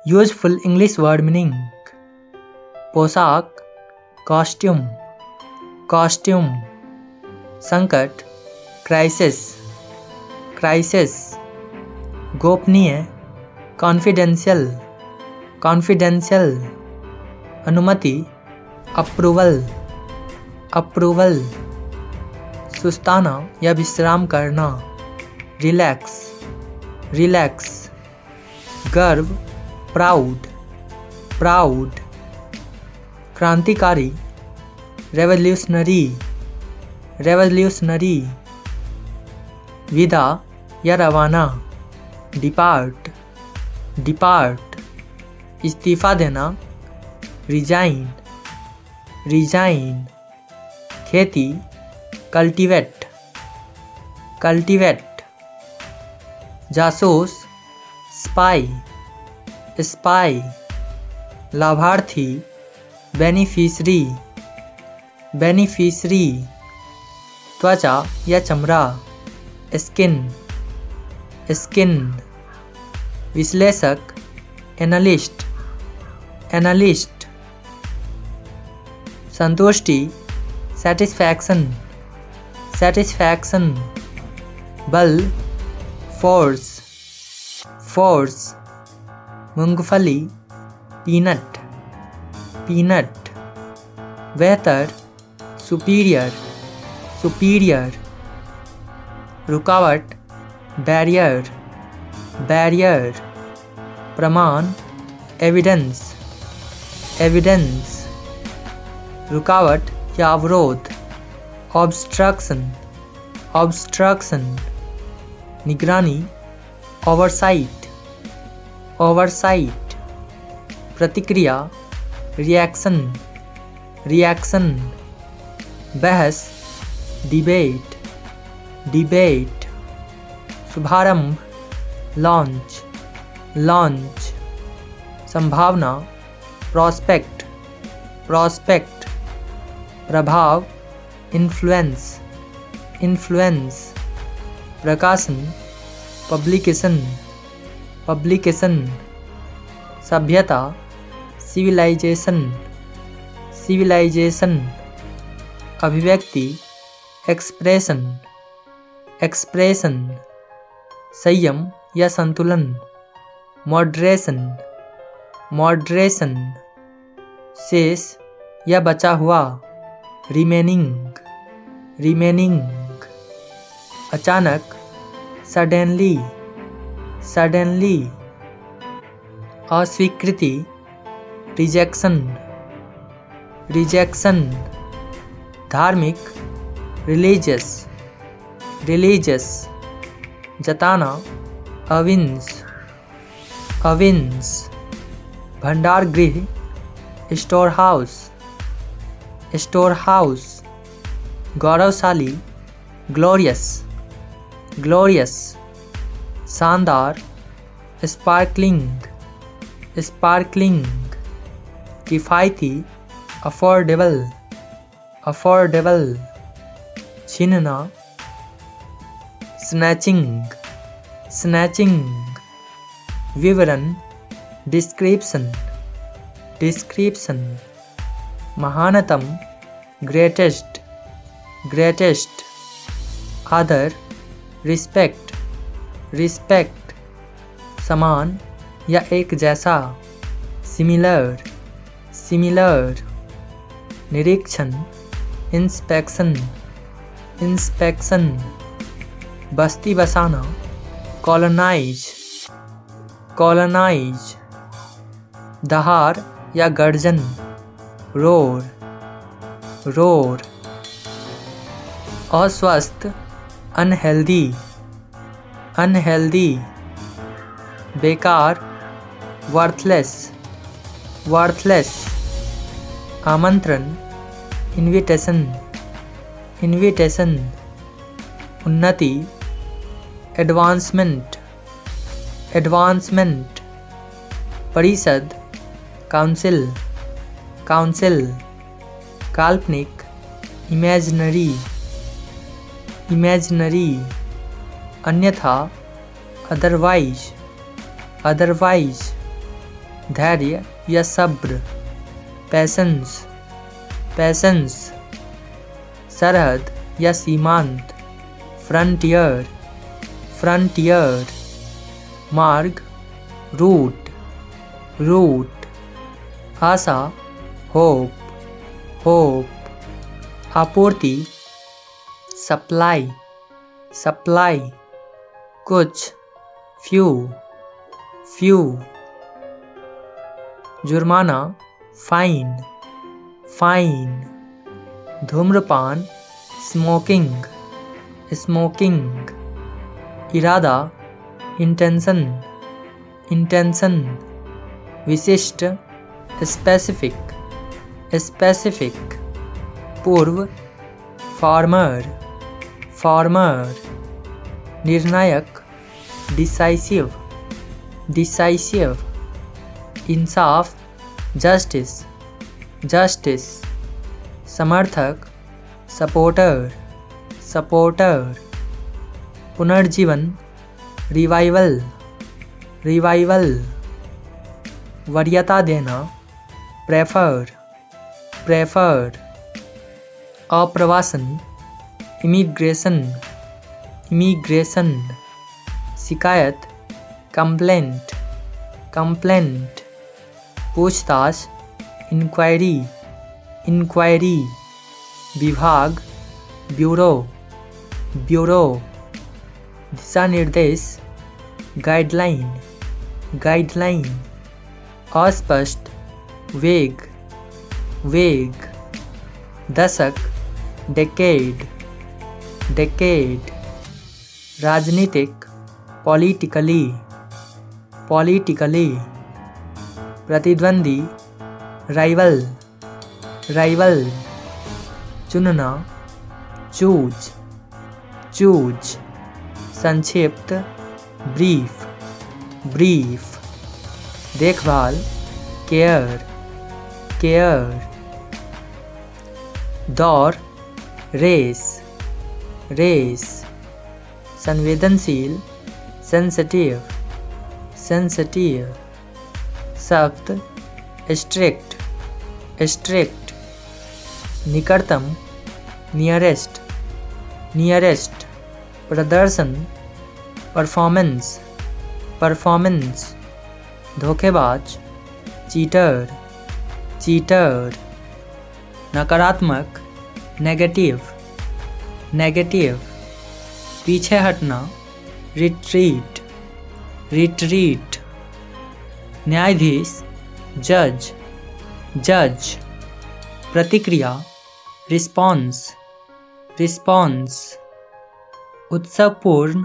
Useful English word meaning पोशाक, costume, costume. संकट, crisis, crisis. गोपनीय, कॉन्फिडेंशियल, कॉन्फिडेंशियल। अनुमति, अप्रूवल, अप्रूवल। सुस्ताना या विश्राम करना, रिलैक्स, रिलैक्स। गर्व, प्राउड, प्राउड। क्रांतिकारी, रेवोल्यूशनरी, रेवोल्यूशनरी। विदा या रवाना, डिपार्ट, डिपार्ट। इस्तीफा देना, रिजाइन, रिजाइन। खेती, कल्टीवेट, कल्टीवेट। जासूस, स्पाई, स्पाई। लाभार्थी, बेनिफिशरी, बेनिफिशरी। त्वचा या चमड़ा, स्किन, स्किन। विश्लेषक, एनालिस्ट, एनालिस्ट। संतुष्टि, सेटिस्फैक्शन, सेटिस्फैक्शन। बल, फोर्स, फोर्स। मूंगफली, पीनट, पीनट। बेहतर, सुपीरियर, सुपीरियर। रुकावट, बैरियर, बैरियर। प्रमाण, एविडेंस, एविडेंस। रुकावट या अवरोध, ऑब्स्ट्रक्शन, ऑब्स्ट्रक्शन। निगरानी, ओवरसाइट, ओवरसाइट। प्रतिक्रिया, रिएक्शन, रिएक्शन। बहस, डिबेट, डिबेट। शुभारंभ, लॉन्च, लॉन्च। संभावना, प्रॉस्पेक्ट, प्रॉस्पेक्ट। प्रभाव, इन्फ्लुएंस, इन्फ्लुएंस। प्रकाशन, पब्लिकेशन, पब्लिकेशन। सभ्यता, सिविलाइजेशन, सिविलाइजेशन। अभिव्यक्ति, एक्सप्रेशन, एक्सप्रेशन। संयम या संतुलन, मॉडरेशन, मॉडरेशन। शेष या बचा हुआ, रिमेनिंग, रिमेनिंग। अचानक, सडनली, सडनली। अस्वीकृति, रिजेक्शन, रिजेक्शन। धार्मिक, रिलीजियस, रिलीजियस। जताना, अविंस, अविंस। भंडार गृह, स्टोर हाउस, स्टोर हाउस। गौरवशाली, ग्लोरियस, ग्लोरियस। शानदार, स्पार्कलिंग, स्पार्कलिंग। किफ़ायती, अफोर्डेबल, अफोर्डेबल। छीनना, स्नैचिंग, स्नैचिंग। विवरण, डिस्क्रिप्शन, डिस्क्रिप्शन। महानतम, ग्रेटेस्ट, ग्रेटेस्ट। आदर, रिस्पेक्ट, रिस्पेक्ट। समान या एक जैसा, सिमिलर, सिमिलर। निरीक्षण, इंस्पेक्शन, इंस्पेक्शन। बस्ती बसाना, कॉलोनाइज, कॉलोनाइज। दहाड़ या गर्जन, रोर, रोर। अस्वस्थ, अनहेल्दी, अनहेल्दी। बेकार, वर्थलेस, वर्थलेस। आमंत्रण, इनविटेशन, इनविटेशन। उन्नति, एडवांसमेंट, एडवांसमेंट। परिषद, काउंसिल, काउंसिल। काल्पनिक, इमेजिनरी, इमेजिनरी। अन्यथा, अदरवाइज, अदरवाइज। धैर्य या सब्र, पैसेंस, पैसेंस। सरहद या सीमांत, फ्रंटियर, फ्रंटियर। मार्ग, रूट, रूट। आशा, होप, होप। आपूर्ति, सप्लाई, सप्लाई। कुछ, फ्यू, फ्यू। जुर्माना, फाइन, फाइन। धूम्रपान, स्मोकिंग, स्मोकिंग। इरादा, इंटेंशन, इंटेंशन। विशिष्ट, स्पेसिफिक, स्पेसिफिक। पूर्व, फार्मर, फार्मर। निर्णायक, डिसाइसिव, डिसाइसिव। इंसाफ, जस्टिस, जस्टिस। समर्थक, सपोर्टर, सपोर्टर। पुनर्जीवन, रिवाइवल, रिवाइवल। वरीयता देना, प्रेफर, प्रेफर। अप्रवासन, इमिग्रेशन, इमिग्रेशन। शिकायत, कंप्लेंट, कंप्लेंट। पूछताछ, इंक्वायरी, इंक्वायरी। विभाग, ब्यूरो, ब्यूरो। दिशा निर्देश, गाइडलाइन, गाइडलाइन। अस्पष्ट, वेग, वेग। दशक, डेकेड, डेकेड। राजनीतिक, पॉलिटिकली, पॉलिटिकली। प्रतिद्वंदी, राइवल, राइवल। चुनना, चूज, चूज। संक्षिप्त, ब्रीफ, ब्रीफ। देखभाल, केयर, केयर। दौड़, रेस, रेस। संवेदनशील, सेंसिटिव, सेंसिटिव। सख्त, स्ट्रिक्ट, स्ट्रिक्ट। निकटतम, नियरेस्ट, नियरेस्ट। प्रदर्शन, परफॉर्मेंस, परफॉर्मेंस। धोखेबाज, चीटर, चीटर। नकारात्मक, नेगेटिव, नेगेटिव। पीछे हटना, रिट्रीट, रिट्रीट। न्यायाधीश, जज, जज। प्रतिक्रिया, रिस्पॉन्स, रिस्पॉन्स। उत्सवपूर्ण,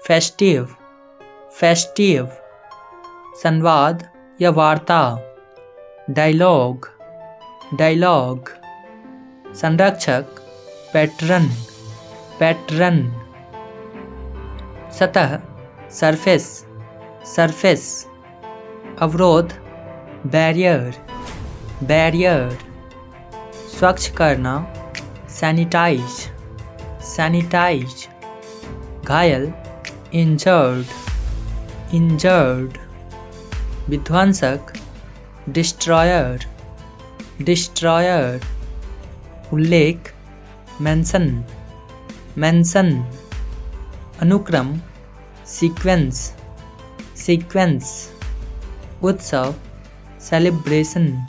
festive, festive. संवाद या वार्ता, डायलॉग, डायलॉग। संरक्षक, पैटर्न, पैटर्न। सतह, सरफेस, सरफेस। अवरोध, बैरियर, बैरियर। स्वच्छ करना, सैनिटाइज, सैनिटाइज। घायल, इंजर्ड, इंजर्ड। विध्वंसक, डिस्ट्रॉयर, डिस्ट्रॉयर। उल्लेख, मेंशन, मेंशन। अनुक्रम, सीक्वेंस, सीक्वेंस। उत्सव, सेलिब्रेशन,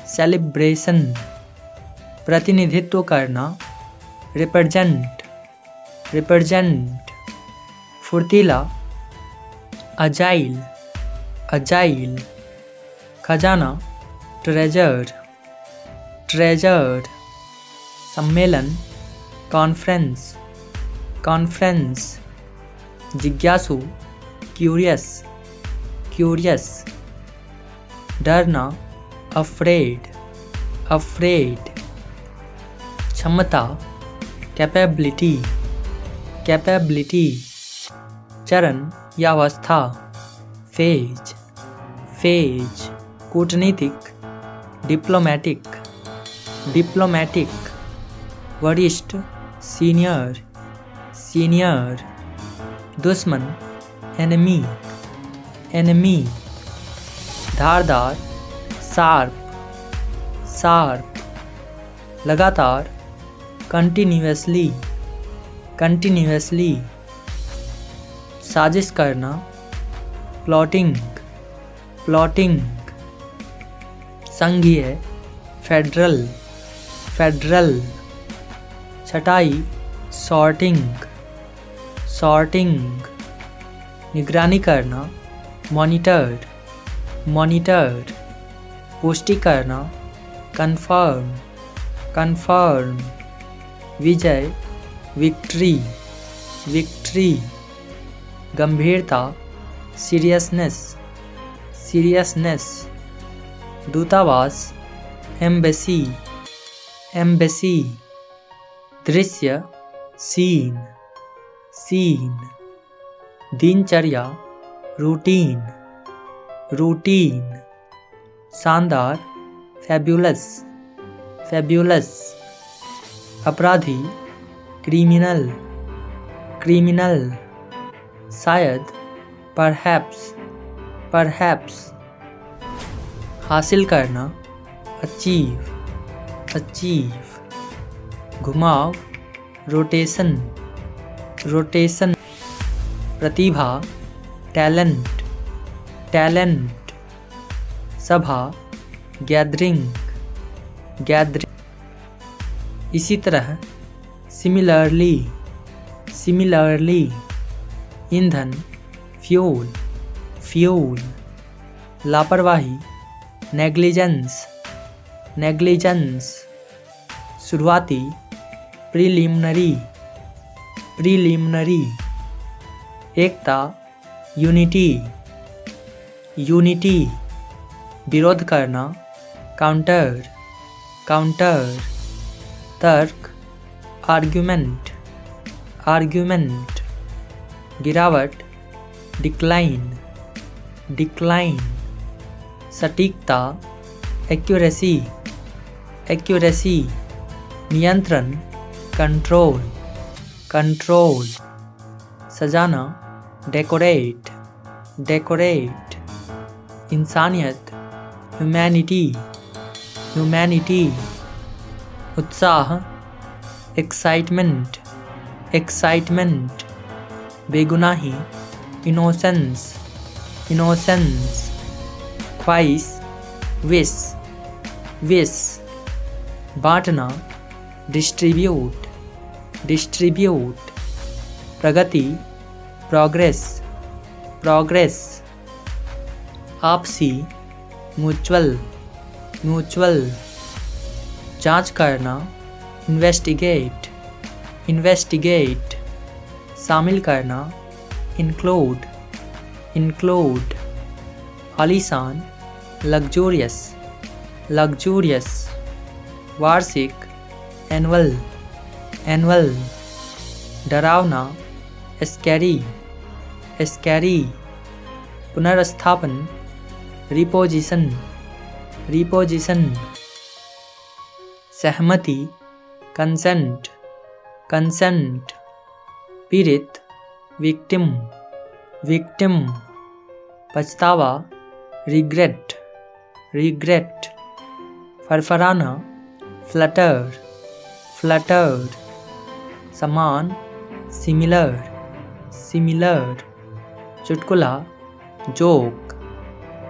सेलिब्रेशन। प्रतिनिधित्व करना, रिप्रेजेंट, रिप्रेजेंट। फुर्तीला, अजाइल, अजाइल। खजाना, ट्रेजर, ट्रेजर। सम्मेलन, कॉन्फ्रेंस, कॉन्फ्रेंस। जिज्ञासु, क्यूरियस, क्यूरियस। डरना, अफ्रेड, अफ्रेड। क्षमता, कैपेबिलिटी, कैपेबिलिटी। चरण या अवस्था, फेज, फेज। कूटनीतिक, डिप्लोमेटिक, डिप्लोमेटिक। वरिष्ठ, सीनियर, सीनियर। दुश्मन, एनिमी, एनिमी। धारदार, शार्प, शार्प, लगातार, कंटिन्यूअसली, कंटिन्यूअसली, साजिश करना, प्लॉटिंग, प्लॉटिंग, संघीय, फेडरल, फेडरल, छटाई, सॉर्टिंग, सॉर्टिंग, निगरानी करना, मॉनिटर, मॉनिटर, पुष्टि करना, कन्फर्म, कन्फर्म, विजय, विक्ट्री, विक्ट्री, गंभीरता, सीरियसनेस, सीरियसनेस, दूतावास, एम्बेसी, एम्बेसी, दृश्य, सीन, सीन, दिनचर्या, रूटीन, रूटीन, शानदार, फैब्यूलस, फैब्यूलस, अपराधी, क्रिमिनल, क्रिमिनल, शायद, परहैप्स, परहैप्स, हासिल करना, अचीव, अचीव, घुमाव, रोटेशन, रोटेशन, प्रतिभा, टैलेंट, टैलेंट, सभा, गैदरिंग, गैदरिंग, इसी तरह, सिमिलरली, सिमिलरली, ईंधन, फ्यूल, फ्यूल, लापरवाही, नेग्लिजेंस, नेग्लिजेंस, शुरुआती, प्रीलिमिनरी, प्रीलिमिनरी, एकता, यूनिटी, यूनिटी, विरोध करना, काउंटर, काउंटर, तर्क, आर्ग्यूमेंट, आर्ग्यूमेंट, गिरावट, डिक्लाइन, डिक्लाइन, सटीकता, एक्यूरेसी, एक्यूरेसी, नियंत्रण, कंट्रोल, कंट्रोल, सजाना, डेकोरेट, डेकोरेट, इंसानियत, ह्यूमैनिटी, ह्यूमैनिटी, उत्साह, एक्साइटमेंट, एक्साइटमेंट, बेगुनाही, इनोसेंस, इनोसेंस, ख्वाहिश, विश, विश, बांटना, डिस्ट्रीब्यूट, डिस्ट्रीब्यूट, प्रगति, प्रोग्रेस, प्रोग्रेस, आपसी, म्यूचुअल, म्यूचुअल, जांच करना, इन्वेस्टिगेट, इन्वेस्टिगेट, शामिल करना, इंक्लूड, इंक्लूड, आलीशान, लग्जूरियस, लग्जूरियस, वार्षिक, एनुअल, एनुअल, डरावना, स्कैरी, स्कैरी, पुनर्स्थापन, रिपोजिशन, रिपोजिशन, सहमति, कंसेंट, कंसेंट, पीड़ित, विक्टिम, विक्टिम, पछतावा, रिग्रेट, रिग्रेट, फरफराना, फ्लटर, फ्लटर, समान, सिमिलर, सिमिलर, चुटकुला, जोक,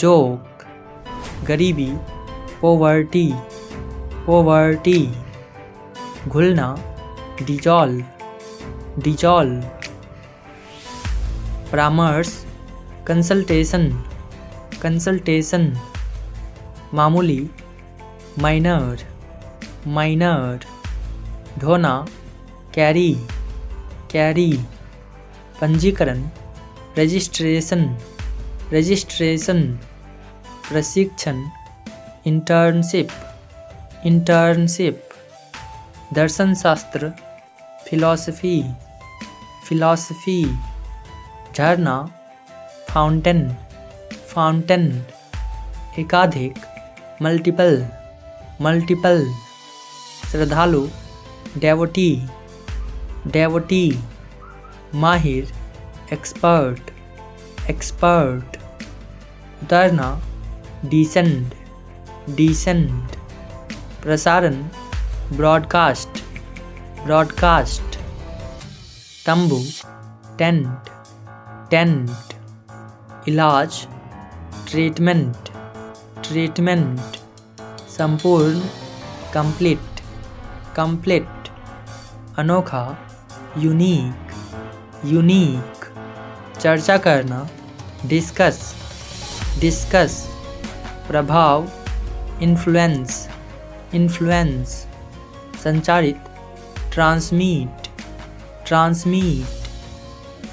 जोक, गरीबी, पोवर्टी, पोवर्टी, घुलना, डिजॉल्व, डिजॉल्व, परामर्श, कंसल्टेशन, कंसल्टेशन, मामूली, माइनर, माइनर, ढोना, कैरी, कैरी, पंजीकरण, रजिस्ट्रेशन, रजिस्ट्रेशन, प्रशिक्षण, इंटर्नशिप, इंटर्नशिप, दर्शनशास्त्र, फिलॉसफी, फिलॉसफी, झरना, फाउंटेन, फाउंटेन, एकाधिक, मल्टीपल, मल्टीपल, श्रद्धालु, डेवोटी, डेवोटी, माहिर, एक्सपर्ट, एक्सपर्ट, उतरना, डिसेंड, डिसेंड, प्रसारण, ब्रॉडकास्ट, ब्रॉडकास्ट, तंबू, टेंट, टेंट, इलाज, ट्रीटमेंट, ट्रीटमेंट, संपूर्ण, कंप्लीट, कंप्लीट, अनोखा, यूनिक, यूनिक, चर्चा करना, डिस्कस, डिस्कस, प्रभाव, इन्फ्लुएंस, इन्फ्लुएंस, संचारित, ट्रांसमिट, ट्रांसमिट,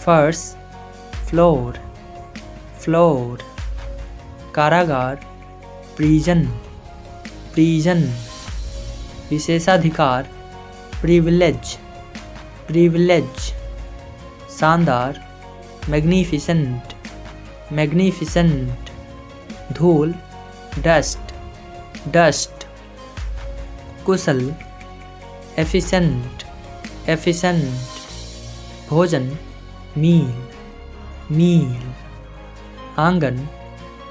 फर्श, फ्लोर, फ्लोर, कारागार, प्रिजन, प्रिजन, विशेषाधिकार, प्रिविलेज, प्रिविलेज, शानदार, मैग्निफिसेंट, मैग्निफिसेंट, धूल, डस्ट, डस्ट, कुशल, एफिशिएंट, एफिशिएंट, भोजन, मील, मील, आंगन,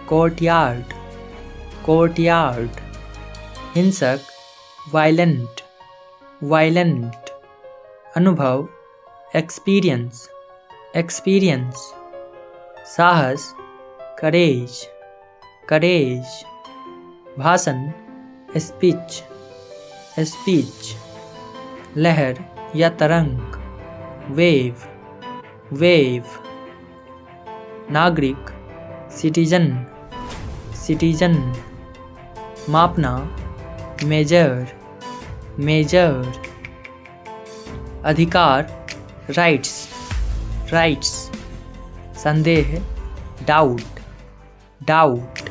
कोर्टयार्ड, कोर्टयार्ड, हिंसक, वायलेंट, वायलेंट, अनुभव, एक्सपीरियंस, एक्सपीरियंस, साहस, करेज, करेज, भाषण, स्पीच, स्पीच, लहर या तरंग, वेव, वेव, नागरिक, सिटीजन, सिटीजन, मापना, मेजर, मेजर, अधिकार, राइट्स, राइट्स, संदेह, डाउट, डाउट,